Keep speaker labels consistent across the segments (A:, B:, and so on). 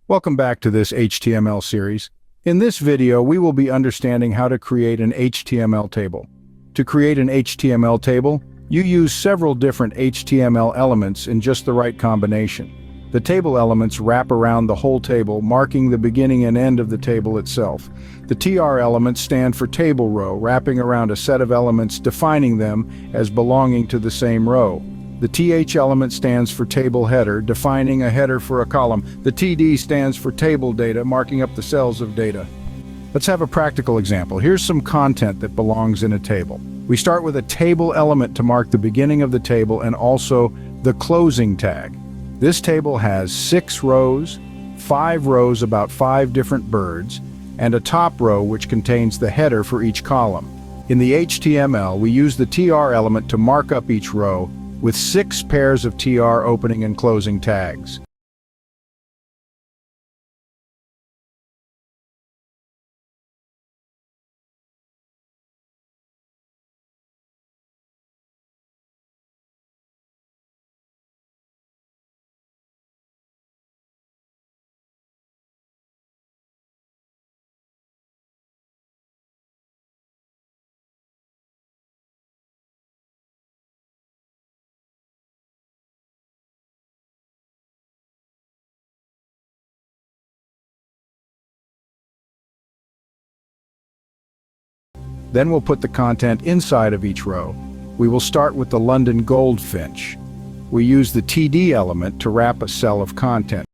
A: Welcome back to this HTML series. In this video, we will be understanding how to create an HTML table. To create an HTML table, you use several different HTML elements in just the right combination. The table elements wrap around the whole table, marking the beginning and end of the table itself. The TR elements stand for table row, wrapping around a set of elements, defining them as belonging to the same row. The TH element stands for table header, defining a header for a column. The TD stands for table data, marking up the cells of data. Let's have a practical example. Here's some content that belongs in a table. We start with a table element to mark the beginning of the table and also the closing tag. This table has 6 rows, 5 rows about 5 different birds, and a top row which contains the header for each column. In the HTML, we use the TR element to mark up each row with 6 pairs of TR opening and closing tags. Then we'll put the content inside of each row. We will start with the London goldfinch. We use the TD element to wrap a cell of content.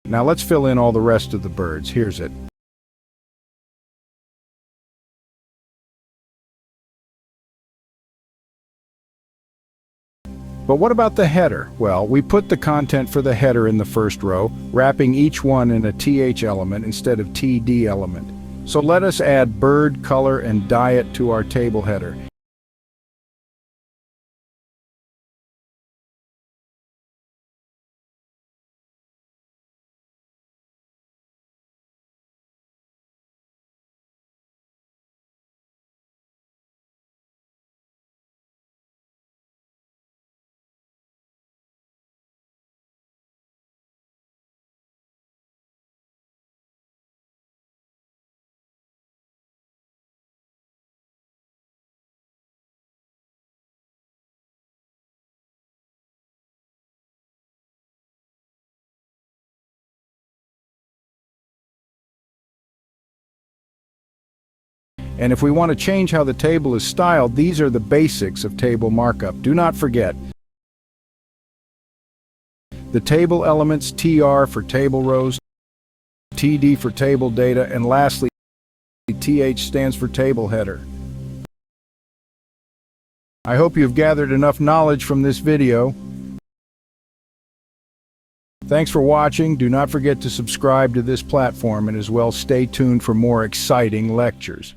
A: Now let's fill in all the rest of the birds. Here's it. But what about the header? Well, we put the content for the header in the first row, wrapping each one in a TH element instead of TD element. So let us add bird, color, and diet to our table header. And if we want to change how the table is styled, these are the basics of table markup. Do not forget the table elements, TR for table rows, TD for table data, and lastly, TH stands for table header. I hope you've gathered enough knowledge from this video. Thanks for watching. Do not forget to subscribe to this platform and as well stay tuned for more exciting lectures.